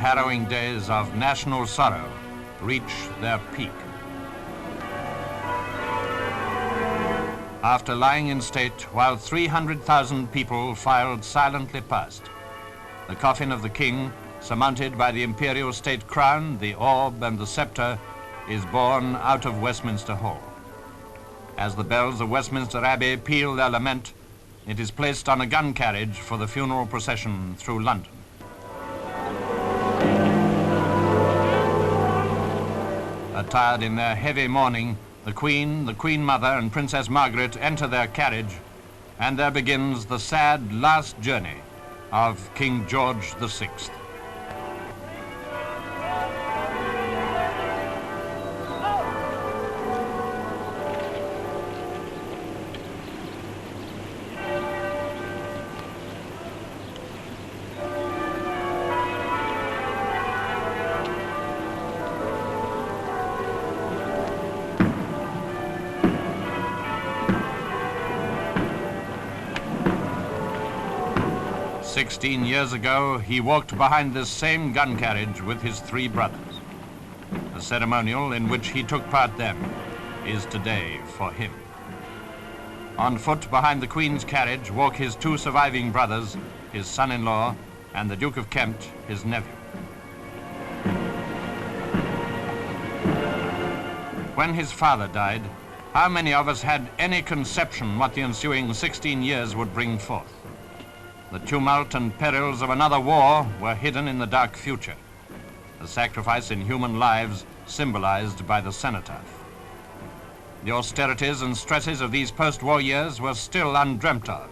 harrowing days of national sorrow reach their peak. After lying in state while 300,000 people filed silently past, the coffin of the king, surmounted by the imperial state crown, the orb and the scepter, is borne out of Westminster Hall. As the bells of Westminster Abbey peal their lament, it is placed on a gun carriage for the funeral procession through London. Attired in their heavy mourning, the Queen Mother, and Princess Margaret enter their carriage, and there begins the sad last journey of King George VI. 16 years ago, he walked behind this same gun carriage with his 3 brothers. The ceremonial in which he took part then is today for him. On foot behind the Queen's carriage walk his 2 surviving brothers, his son-in-law, and the Duke of Kent, his nephew. When his father died, how many of us had any conception what the ensuing 16 years would bring forth? The tumult and perils of another war were hidden in the dark future, the sacrifice in human lives symbolized by the cenotaph. The austerities and stresses of these post-war years were still undreamt of,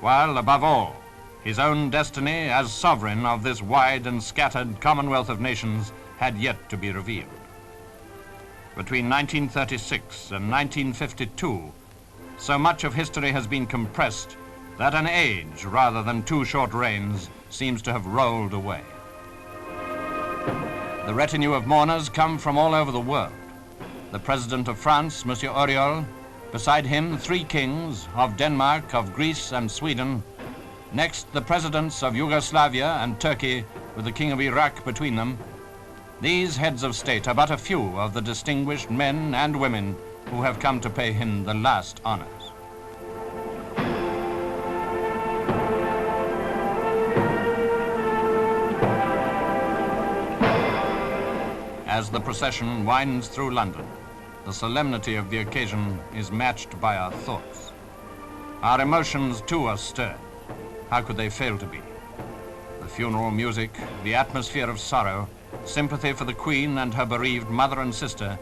while, above all, his own destiny as sovereign of this wide and scattered commonwealth of nations had yet to be revealed. Between 1936 and 1952, so much of history has been compressed that an age rather than 2 short reigns seems to have rolled away. The retinue of mourners come from all over the world. The President of France, Monsieur Auriol, beside him 3 kings of Denmark, of Greece and Sweden. Next, the presidents of Yugoslavia and Turkey, with the King of Iraq between them. These heads of state are but a few of the distinguished men and women who have come to pay him the last honors. As the procession winds through London, the solemnity of the occasion is matched by our thoughts. Our emotions too are stirred. How could they fail to be? The funeral music, the atmosphere of sorrow, sympathy for the Queen and her bereaved mother and sister,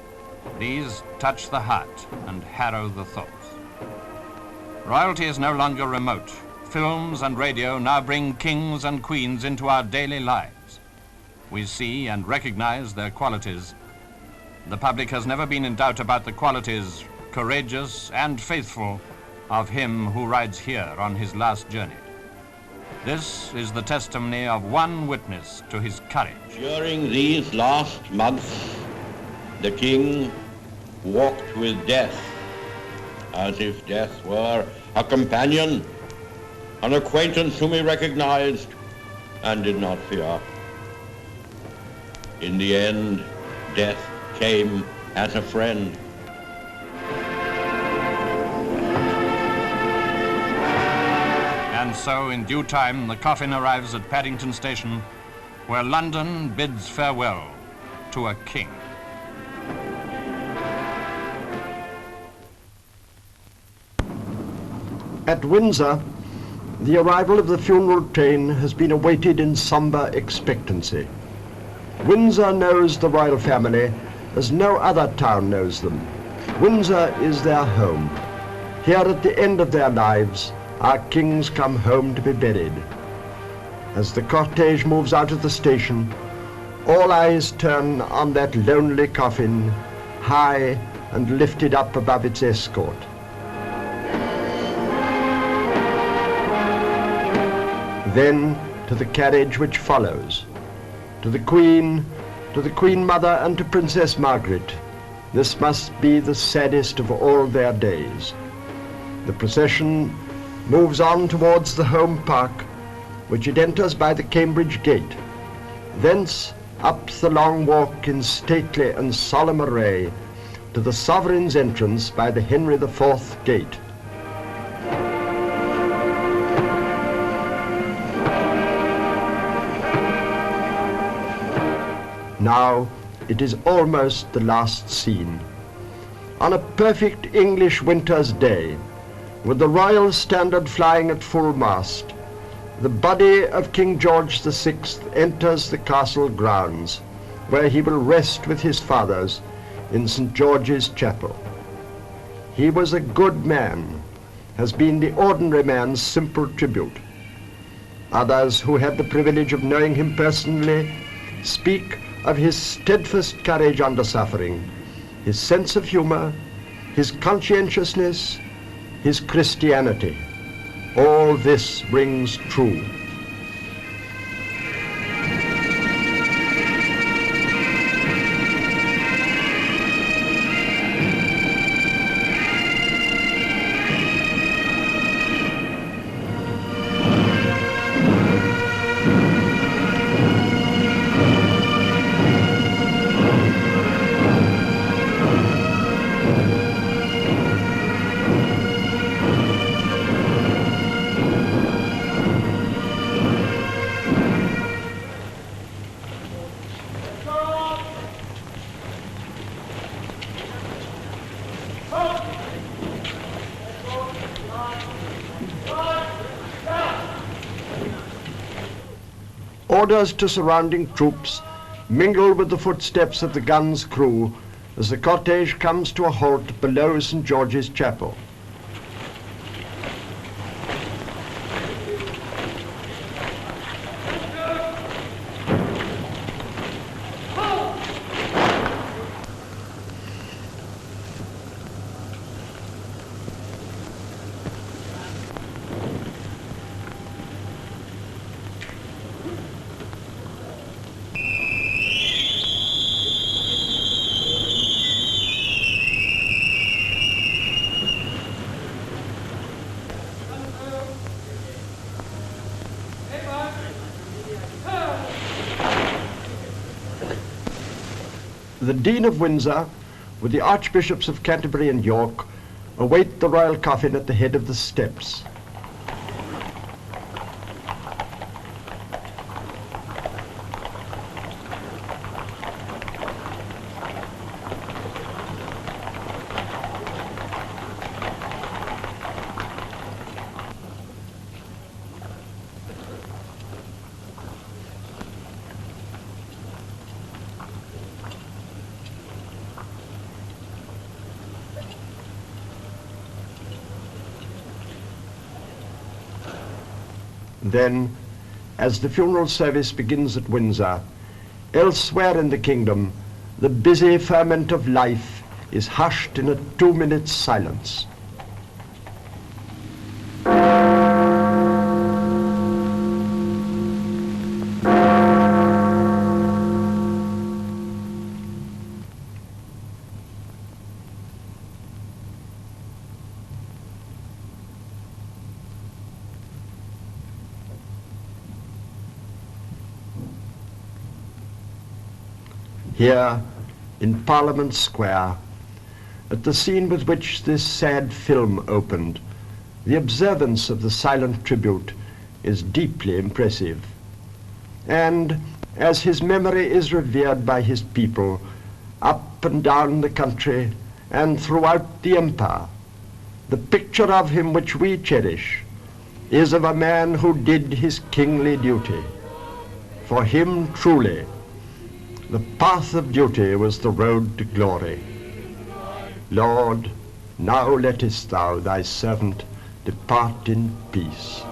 these touch the heart and harrow the thoughts. Royalty is no longer remote. Films and radio now bring kings and queens into our daily lives. We see and recognize their qualities. The public has never been in doubt about the qualities, courageous and faithful, of him who rides here on his last journey. This is the testimony of one witness to his courage. During these last months, the king walked with death, as if death were a companion, an acquaintance whom he recognized and did not fear. In the end, death came as a friend. And so, in due time, the coffin arrives at Paddington Station, where London bids farewell to a king. At Windsor, the arrival of the funeral train has been awaited in somber expectancy. Windsor knows the royal family as no other town knows them. Windsor is their home. Here at the end of their lives, our kings come home to be buried. As the cortege moves out of the station, all eyes turn on that lonely coffin, high and lifted up above its escort. Then to the carriage which follows. To the Queen Mother and to Princess Margaret, this must be the saddest of all their days. The procession moves on towards the home park, which it enters by the Cambridge gate. Thence up the long walk in stately and solemn array to the sovereign's entrance by the Henry IV gate. Now it is almost the last scene. On a perfect English winter's day, with the royal standard flying at full mast, the body of King George VI enters the castle grounds, where he will rest with his fathers in St. George's Chapel. He was a good man, has been the ordinary man's simple tribute. Others who had the privilege of knowing him personally speak of his steadfast courage under suffering, his sense of humor, his conscientiousness, his Christianity. All this rings true. Orders to surrounding troops mingle with the footsteps of the gun's crew as the cortege comes to a halt below St. George's Chapel. The Dean of Windsor, with the Archbishops of Canterbury and York, await the royal coffin at the head of the steps. Then, as the funeral service begins at Windsor, elsewhere in the kingdom, the busy ferment of life is hushed in a 2-minute silence. Here, in Parliament Square, at the scene with which this sad film opened, the observance of the silent tribute is deeply impressive. And as his memory is revered by his people, up and down the country and throughout the empire, the picture of him which we cherish is of a man who did his kingly duty. For him, truly, the path of duty was the road to glory. Lord, now lettest thou thy servant depart in peace.